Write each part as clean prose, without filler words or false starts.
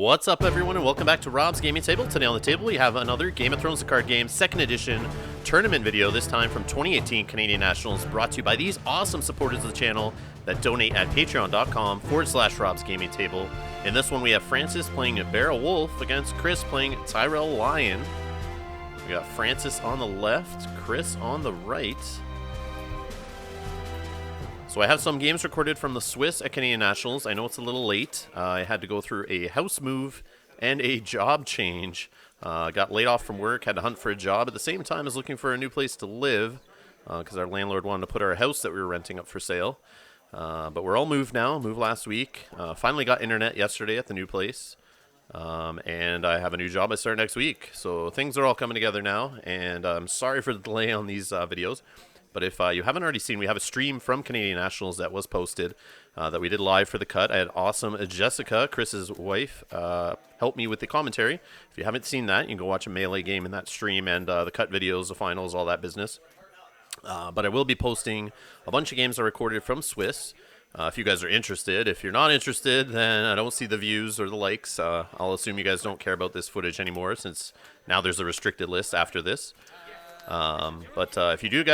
What's up, everyone, and welcome back to Rob's Gaming Table. Today on the table we have another Game of Thrones the card game 2nd edition tournament video, this time from 2018 Canadian Nationals, brought to you by these awesome supporters of the channel that donate at patreon.com/Rob's Gaming Table. In this one we have Francis playing Barra Wolf against Chris playing Tyrell Lion. We got Francis on the left, Chris on the right. So I have some games recorded from the Swiss at Canadian Nationals. I know it's a little late. I had to go through a house move and a job change. Got laid off from work, had to hunt for a job at the same time as looking for a new place to live because our landlord wanted to put our house that we were renting up for sale. But we're all moved now, moved last week. Finally got internet yesterday at the new place. And I have a new job I start next week. So things are all coming together now, and I'm sorry for the delay on these videos. But if you haven't already seen, we have a stream from Canadian Nationals that was posted that we did live for the cut. I had awesome Jessica, Chris's wife, help me with the commentary. If you haven't seen that, you can go watch a Melee game in that stream and the cut videos, the finals, all that business. But I will be posting a bunch of games I recorded from Swiss. If you guys are interested. If you're not interested, then I don't see the views or the likes. I'll assume you guys don't care about this footage anymore, since now there's a restricted list after this. But if you do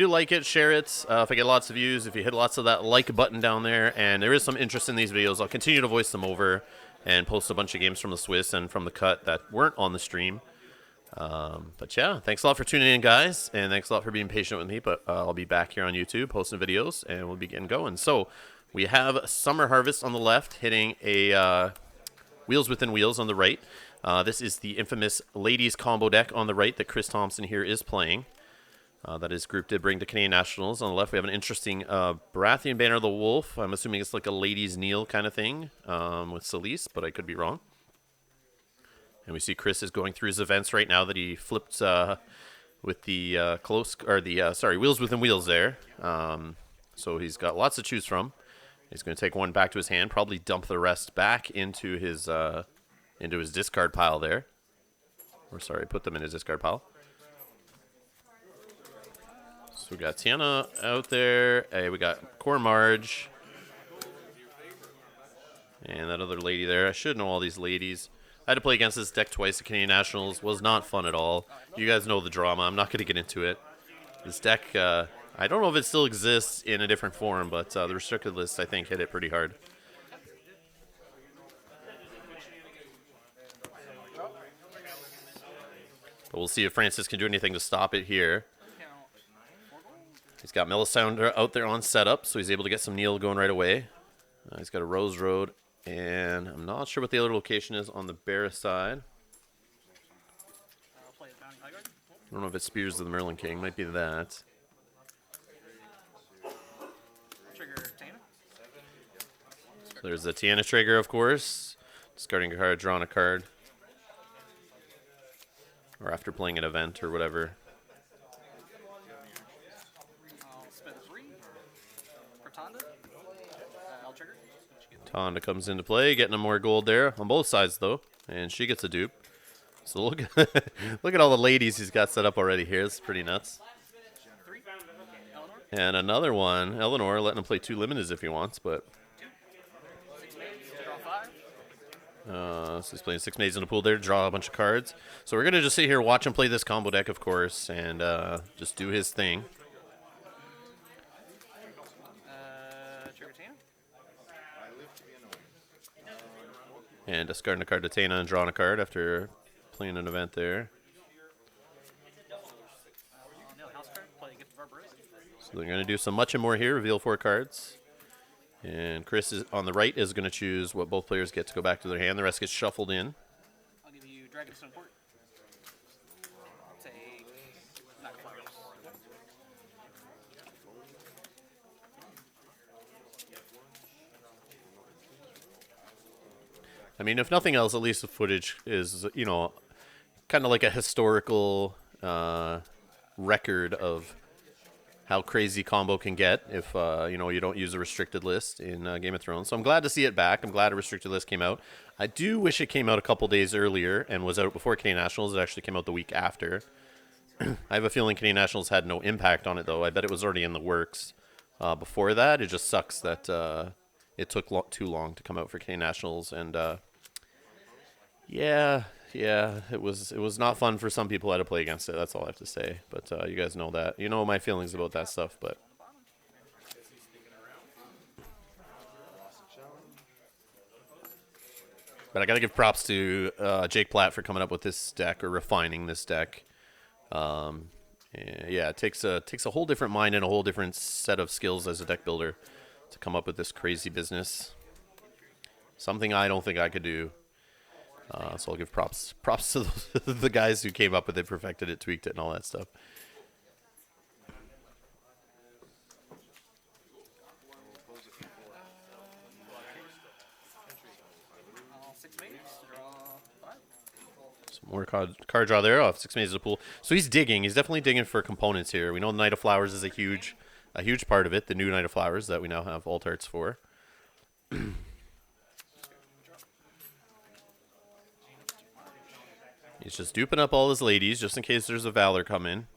like it, share it. If I get lots of views, if you hit lots of that like button down there, and there is some interest in these videos, I'll continue to voice them over and post a bunch of games from the Swiss and from the cut that weren't on the stream. But yeah, thanks a lot for tuning in, guys, and thanks a lot for being patient with me. But I'll be back here on YouTube posting videos, and we'll be getting going. So we have Summer Harvest on the left, hitting a Wheels Within Wheels on the right. This is the infamous ladies combo deck on the right that Chris Thompson here is playing. That is Group did bring to Canadian Nationals. On the left, we have an interesting Baratheon Banner of the Wolf. I'm assuming it's like a ladies kneel kind of thing with Celise, but I could be wrong. And we see Chris is going through his events right now that he flipped with the Wheels Within Wheels there. So he's got lots to choose from. He's going to take one back to his hand, probably dump the rest back into his discard pile there. Or sorry, put them in his discard pile. So we got Tiana out there. Hey, we got Core Marge. And that other lady there. I should know all these ladies. I had to play against this deck twice at Canadian Nationals. Was not fun at all. You guys know the drama. I'm not going to get into it. This deck, I don't know if it still exists in a different form, but the restricted list, I think, hit it pretty hard. But we'll see if Francis can do anything to stop it here. He's got Melisandre out there on setup, so he's able to get some kneel going right away. He's got a Rose Road, and I'm not sure what the other location is on the Barra side. I don't know if it's Spears of the Merlin King. Might be that. There's the Tiana trigger, of course. Discarding a card, drawing a card. Or after playing an event or whatever. Tonda comes into play, getting more gold there on both sides though, and she gets a dupe. So look, look at all the ladies he's got set up already here. It's pretty nuts. And another one, Eleanor, letting him play 2 limiteds if he wants, but so he's playing 6 maids in the pool there to draw a bunch of cards. So we're gonna just sit here, watch him play this combo deck, of course, and just do his thing. And discarding a card to Tana and drawing a card after playing an event there. So they're going to do some much and more here, reveal 4 cards. And Chris is on the right is going to choose what both players get to go back to their hand. The rest gets shuffled in. I'll give you Dragonstone Port. I mean, if nothing else, at least the footage is, you know, kind of like a historical record of how crazy combo can get if, you know, you don't use a restricted list in Game of Thrones. So I'm glad to see it back. I'm glad a restricted list came out. I do wish it came out a couple days earlier and was out before Canadian Nationals. It actually came out the week after. I have a feeling Canadian Nationals had no impact on it, though. I bet it was already in the works before that. It just sucks that it took too long to come out for Canadian Nationals, and Yeah, yeah, it was not fun for some people how to play against it. That's all I have to say. But you guys know that. You know my feelings about that stuff. But I got to give props to Jake Platt for coming up with this deck or refining this deck. Um, yeah, it takes a whole different mind and a whole different set of skills as a deck builder to come up with this crazy business. Something I don't think I could do. So I'll give props to the guys who came up with it, perfected it, tweaked it, and all that stuff. 6 mages, draw 5. Some more card draw there. Off 6 mazes of pool. So he's digging. He's definitely digging for components here. We know the Knight of Flowers is a huge part of it. The new Knight of Flowers that we now have alt arts for. He's just duping up all his ladies just in case there's a Valor come in.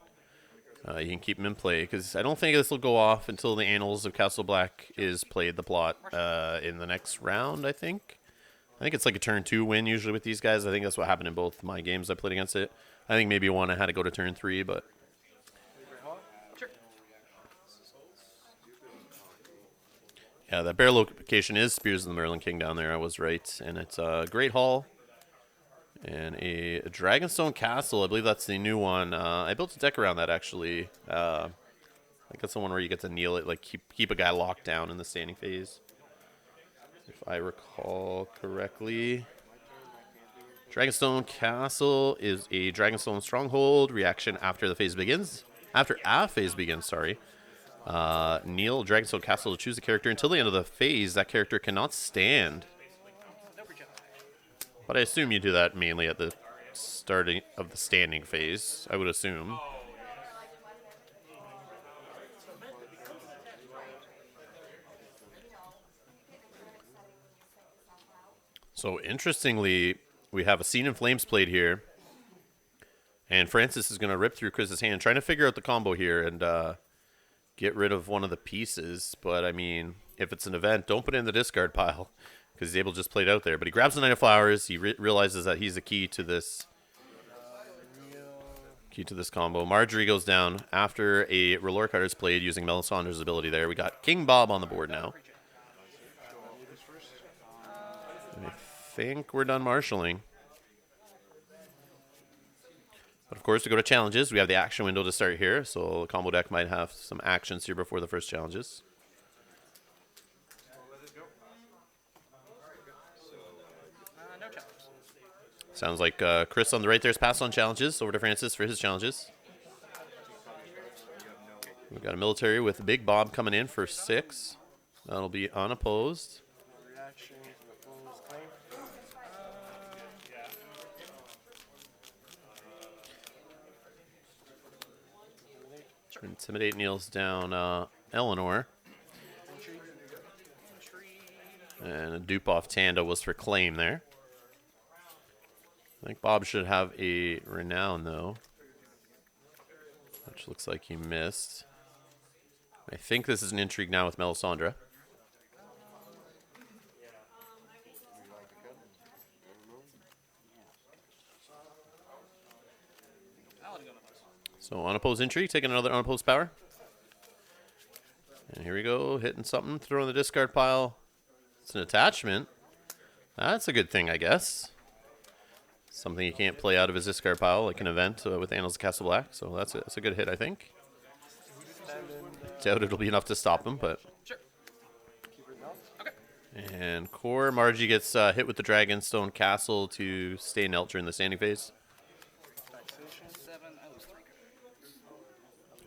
You can keep him in play because I don't think this will go off until the Annals of Castle Black is played. The plot in the next round, I think. I think it's like a turn 2 win usually with these guys. I think that's what happened in both my games I played against it. I think maybe one I had to go to turn 3, but Sure. yeah, that bear location is Spears of the Merlin King down there. I was right, and it's a Great Hall and a Dragonstone Castle. I believe that's the new one. I built a deck around that actually. I think that's the one where you get to kneel it, like keep a guy locked down in the standing phase. If I recall correctly. Dragonstone Castle is a Dragonstone Stronghold. Reaction after the phase begins. After a phase begins, sorry. Kneel Dragonstone Castle to choose a character until the end of the phase. That character cannot stand. No pre-jump. But I assume you do that mainly at the starting of the standing phase, I would assume. So interestingly, we have a Scene in Flames played here. And Francis is going to rip through Chris's hand, trying to figure out the combo here and get rid of one of the pieces. But, I mean, if it's an event, don't put it in the discard pile because he's able to just play it out there. But he grabs the Knight of Flowers. He realizes that he's the key to this combo. Marjorie goes down after a Relore card is played using Melisandre's ability there. We got King Bob on the board now. I think we're done marshalling. But of course, to go to challenges, we have the action window to start here. So the combo deck might have some actions here before the first challenges. No challenges. Sounds like Chris on the right there is passed on challenges. Over to Francis for his challenges. We've got a military with Big Bob coming in for 6. That'll be unopposed. Intimidate kneels down Eleanor. And a dupe off Tanda was for claim there. I think Bob should have a renown though, which looks like he missed. I think this is an intrigue now with Melisandre. So unopposed intrigue, taking another unopposed power. And here we go, hitting something, throwing the discard pile. It's an attachment. That's a good thing, I guess. Something you can't play out of his discard pile, like an event with Annals of Castle Black. So that's a good hit, I think. I doubt it'll be enough to stop him, but... Sure. Okay. And core, Margie gets hit with the Dragonstone Castle to stay knelt during the standing phase. 7, I lose 3 cards.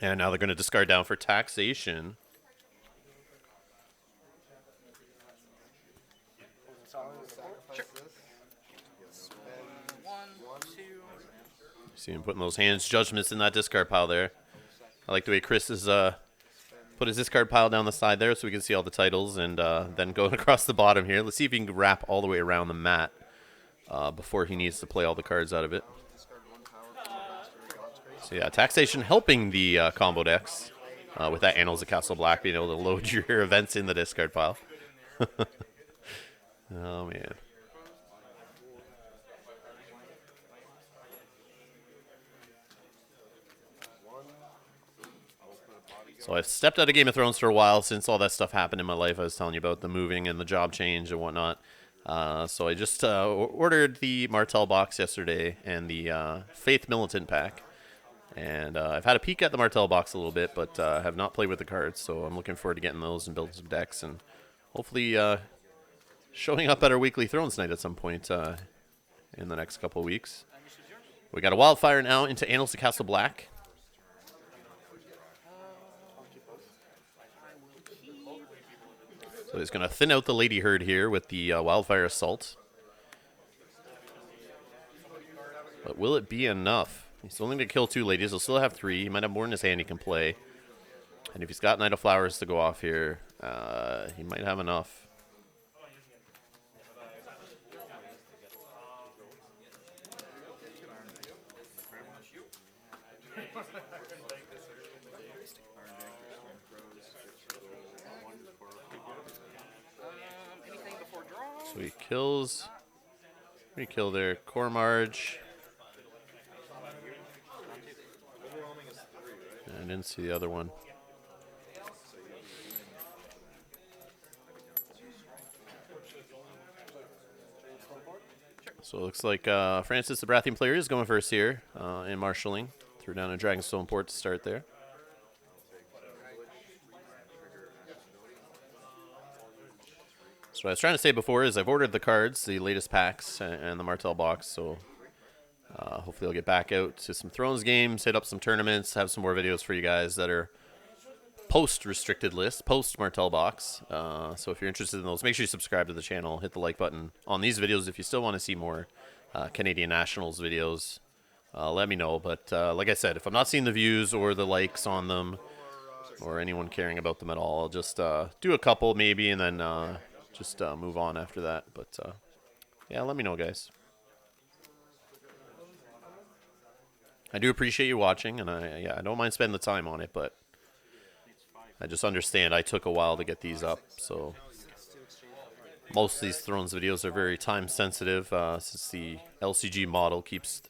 And now they're going to discard down for taxation. Sure. 1, 2. See him putting those hands judgments in that discard pile there. I like the way Chris has put his discard pile down the side there so we can see all the titles, and then going across the bottom here. Let's see if he can wrap all the way around the mat before he needs to play all the cards out of it. So yeah, taxation helping the combo decks with that Annals of Castle Black, being able to load your events in the discard pile. Oh, man. So I've stepped out of Game of Thrones for a while since all that stuff happened in my life. I was telling you about the moving and the job change and whatnot. So I just ordered the Martell box yesterday and the Faith Militant pack. And I've had a peek at the Martell box a little bit, but have not played with the cards. So I'm looking forward to getting those and building some decks and hopefully showing up at our weekly Thrones night at some point in the next couple of weeks. We got a Wildfire now into Annals of Castle Black. So he's going to thin out the Lady Herd here with the Wildfire Assault. But will it be enough? He's only going to kill 2 ladies. He'll still have 3. He might have more in his hand he can play. And if he's got Knight of Flowers to go off here, he might have enough. Anything before draw? So he kills. We kill there. Cormarge. I didn't see the other one. So it looks like Francis, the Baratheon player, is going first here in marshalling. Threw down a Dragonstone Port to start there. So what I was trying to say before is I've ordered the cards, the latest packs, and the Martell box. So hopefully I'll get back out to some Thrones games, hit up some tournaments, have some more videos for you guys that are post-restricted list, post-Martell box. So if you're interested in those, make sure you subscribe to the channel. Hit the like button on these videos if you still want to see more Canadian Nationals videos. Let me know. But like I said, if I'm not seeing the views or the likes on them or anyone caring about them at all, I'll just do a couple maybe and then just move on after that. But yeah, let me know, guys. I do appreciate you watching, and I don't mind spending the time on it, but I just understand I took a while to get these up, so most of these Thrones videos are very time sensitive since the LCG model keeps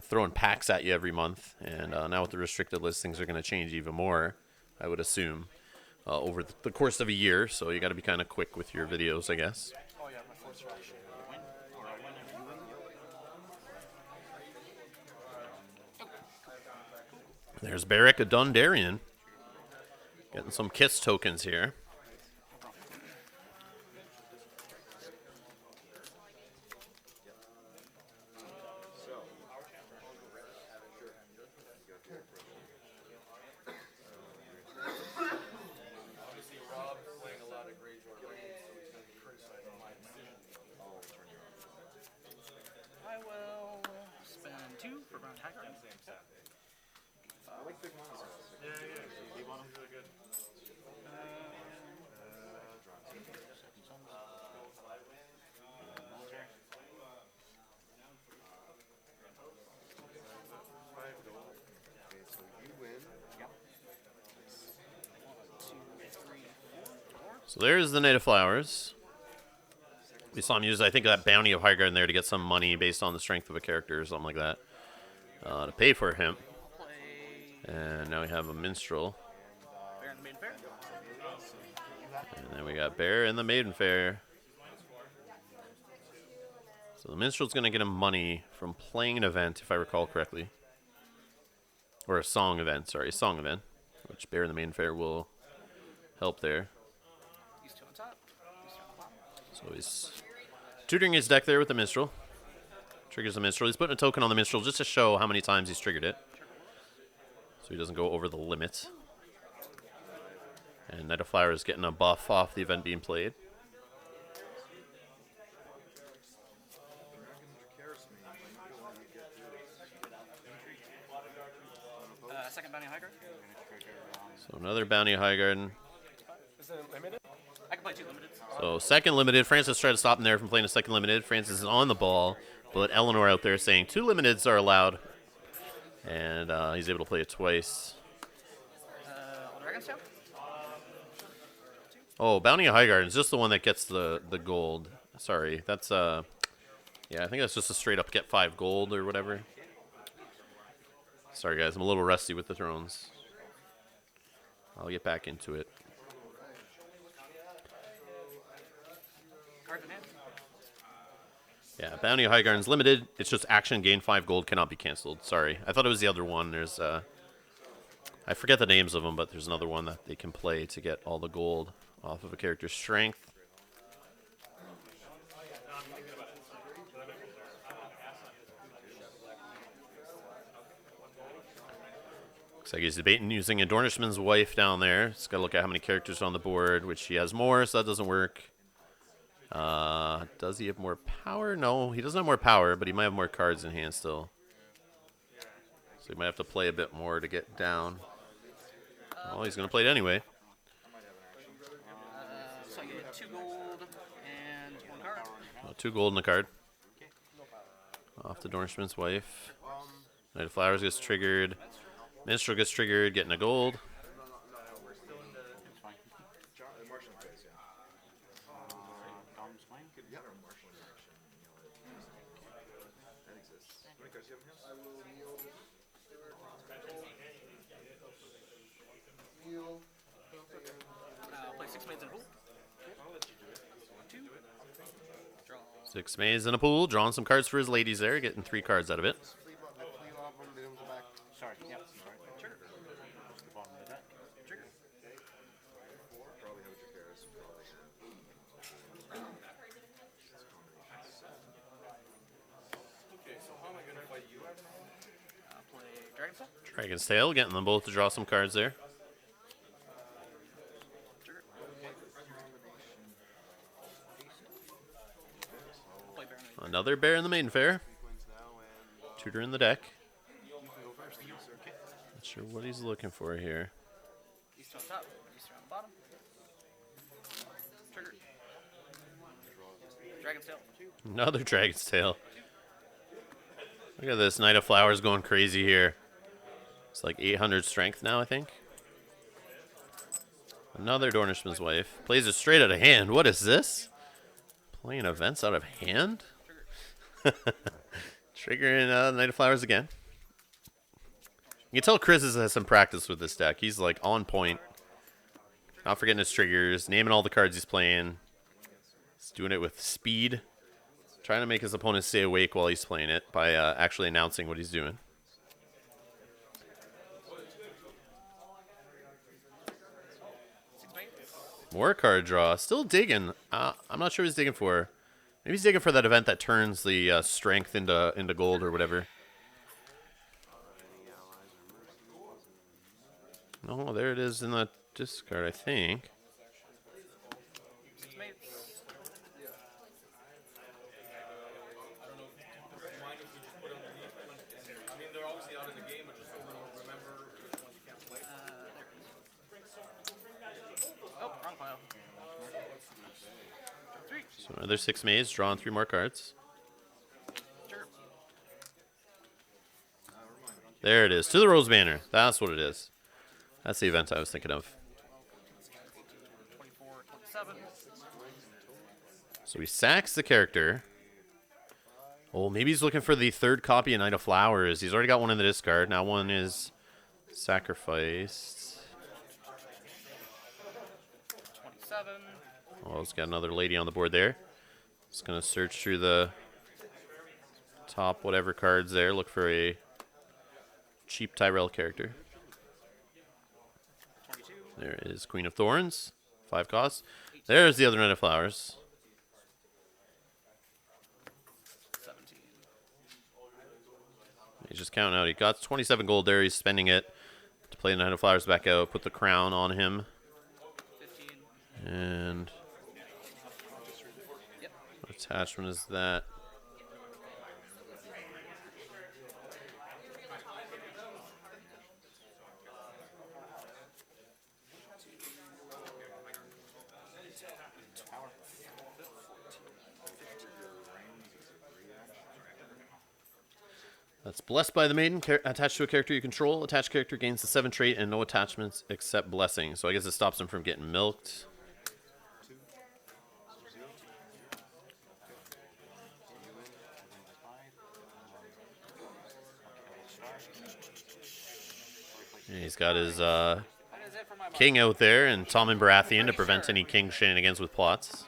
throwing packs at you every month, and now with the restricted list, things are going to change even more, I would assume, over the course of a year, so you got to be kind of quick with your videos, I guess. Oh, yeah, my force rush. There's Beric, a Dondarrion. Getting some Kiss tokens here. I will spend 2 for Brown Tiger. I like big monsters. Yeah. You want them really good. Okay, so you win. Yep. 1, 2, 3, 4. So there's the Knight of Flowers. We saw him use, I think, that Bounty of Highgarden there to get some money based on the strength of a character or something like that to pay for him. Play And now we have a Minstrel. Bear in the Maiden Fair. And then we got Bear in the Maiden Fair. So the Minstrel's going to get him money from playing an event, if I recall correctly. Or a song event, sorry, a song event. Which Bear in the Maiden Fair will help there. These 2 on top. These 2 on the bottom. So he's tutoring his deck there with the Minstrel. Triggers the Minstrel. He's putting a token on the Minstrel just to show how many times he's triggered it. So he doesn't go over the limit. And Knight of Flower is getting a buff off the event being played. Second Bounty Highguard. So another Bounty of Highgarden. Is it limited? I can play 2 limited. So second limited. Francis tried to stop him there from playing a second limited. Francis is on the ball, but Eleanor out there saying 2 limiteds are allowed. And he's able to play it twice. Old Dragon's Tail. Oh, Bounty of Highgarden is just the one that gets the gold. Sorry, that's yeah, I think that's just a straight up get 5 gold or whatever. Sorry guys, I'm a little rusty with the Thrones. I'll get back into it. Cards in hand. Yeah, Bounty of Highgarden's limited. It's just action, gain 5 gold, cannot be canceled. Sorry. I thought it was the other one. There's, I forget the names of them, but there's another one that they can play to get all the gold off of a character's strength. Looks like he's debating using a Dornishman's wife down there. Just gotta look at how many characters are on the board, which he has more, so that doesn't work. Does he have more power? No, he doesn't have more power, but he might have more cards in hand still. So he might have to play a bit more to get down. Oh, he's going to play it anyway. So I get 2 gold and 1 card. Oh, 2 gold and a card. Off the Dornishman's wife. Knight of Flowers gets triggered. Minstrel gets triggered, getting a gold. Play 6 maids in a pool. 2. Draw. 6 maids in a pool, drawing some cards for his ladies there, getting 3 cards out of it. Sorry. Yep. Trigger. The bottom of the deck. Trigger. Play Dragon's Tail. Dragon's Tail, getting them both to draw some cards there. Trigger. Play Baron. Another bear in the main fair. Tutor in the deck. Not sure what he's looking for here. East on top. East on the bottom. Trigger. Dragon's Tail. 2. Another Dragon's Tail. Look at this Knight of Flowers going crazy here. It's like 800 strength now, I think. Another Dornishman's wife. Plays it straight out of hand. What is this? Playing events out of hand? Triggering Knight of Flowers again. You can tell Chris has some practice with this deck. He's like on point. Not forgetting his triggers. Naming all the cards he's playing. He's doing it with speed. Trying to make his opponent stay awake while he's playing it by actually announcing what he's doing. More card draw. Still digging. I'm not sure what he's digging for. Maybe he's digging for that event that turns the strength into gold or whatever. Oh, there it is in the discard, I think. 6 maids. Oh, wrong pile. 3. So another 6 maids, drawing 3 more cards. Trigger. There it is. To the Rose Banner. That's what it is. That's the event I was thinking of. 24, 27. So he sacks the character. Oh, maybe he's looking for the 3rd copy of Knight of Flowers. He's already got one in the discard. Now one is sacrificed. 27. Oh, he's got another lady on the board there. Just going to search through the top whatever cards there. Look for a cheap Tyrell character. 22. There is Queen of Thorns. 5 costs. There's the other Knight of Flowers. 17. He's just counting out. He got 27 gold there. He's spending it to play the Knight of Flowers back out. Put the crown on him. 15. And Yep. what attachment is that? That's Blessed by the Maiden, attached to a character you control. Attached character gains the 7 trait and no attachments except Blessing. So I guess it stops him from getting milked. And he's got his king out there, and Tom and Baratheon to prevent any king shenanigans with plots.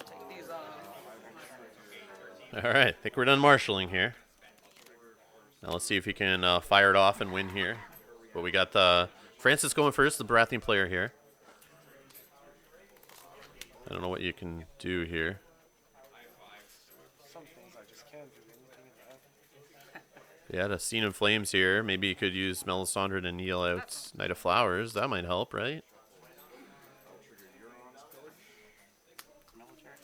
Take these off. All right, I think we're done marshalling here. Now let's see if he can fire it off and win here. But we got Francis going first, the Baratheon player here. I don't know what you can do here. Some things I just can't do. Anything in that. Yeah, the Scene in Flames here. Maybe you could use Melisandre to kneel out Knight of Flowers. That might help, right? Military.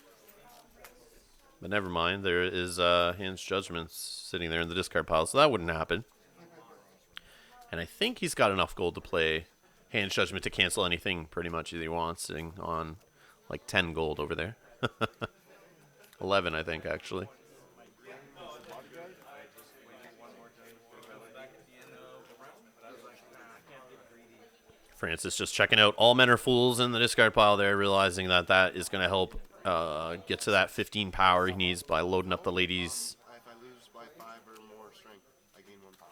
But never mind. There is Hand's Judgments sitting there in the discard pile, so that wouldn't happen. And I think he's got enough gold to play Hand's Judgment to cancel anything pretty much that he wants, sitting on like 10 gold over there. 11, I think, actually. Francis just checking out All Men Are Fools in the discard pile there, realizing that that is going to help get to that 15 power he needs by loading up the ladies. If I lose by 5 or more strength, I gain 1 power.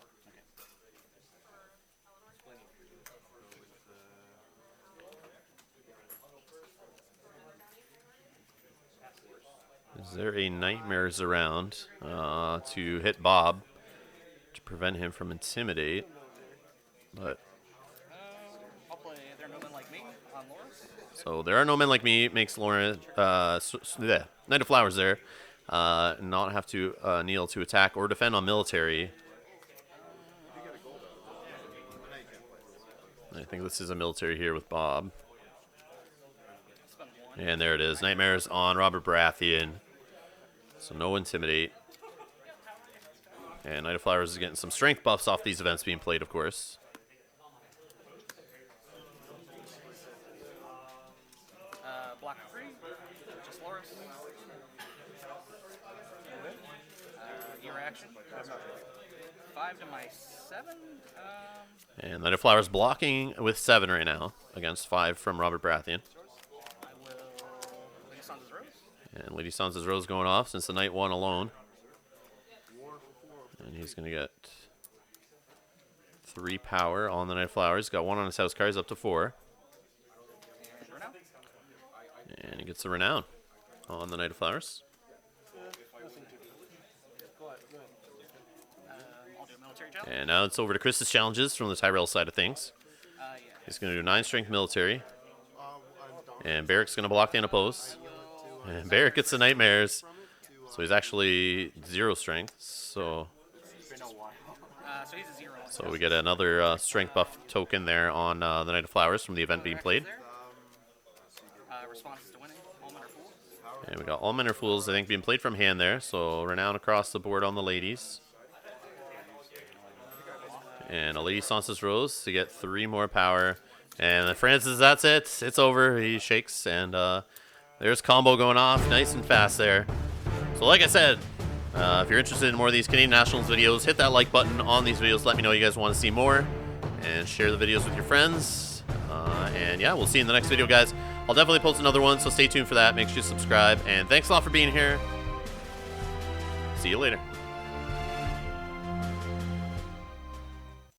Is there a Nightmares around to hit Bob to prevent him from Intimidate? But I'll play There Are No Men Like Me on Loris. so There Are No Men Like Me makes Lauren Knight of Flowers there not have to kneel to attack or defend on military. I think this is a military here with Bob. Spend 1. And there it is. Nightmares on Robert Baratheon. So no Intimidate. And Knight of Flowers is getting some strength buffs off these events being played, of course. Block 3. Just Loris. Your action. 5 to my 7. And Knight of Flowers blocking with 7 right now against 5 from Robert Baratheon. I will Lady Sansa's Rose. And Lady Sansa's Rose going off since the Knight won alone. And he's going to get 3 power on the Knight of Flowers. Got 1 on his house cards up to 4. And Renown. And he gets the Renown on the Knight of Flowers. Nothing to do. Go ahead. I'll do a military challenge. And now it's over to Chris's challenges from the Tyrell side of things. Yeah. He's going to do 9 strength military. I'm done. And Barrick's going to block the unopposed. And Barrick gets the Nightmares. So he's actually 0 strength. So So he's a 0. so we get another strength buff token there on the Knight of Flowers from the event being played. Responses to winning. All Men Are Fools. And we got All Men Are Fools, I think, being played from hand there. So Renown across the board on the ladies. And a Lady Sansa's Rose to get 3 more power. And Francis, that's it. It's over. He shakes, and there's combo going off nice and fast there. So like I said, if you're interested in more of these Canadian Nationals videos, hit that like button on these videos. Let me know you guys want to see more. And share the videos with your friends. And yeah, we'll see you in the next video, guys. I'll definitely post another one, so stay tuned for that. Make sure you subscribe. And thanks a lot for being here. See you later.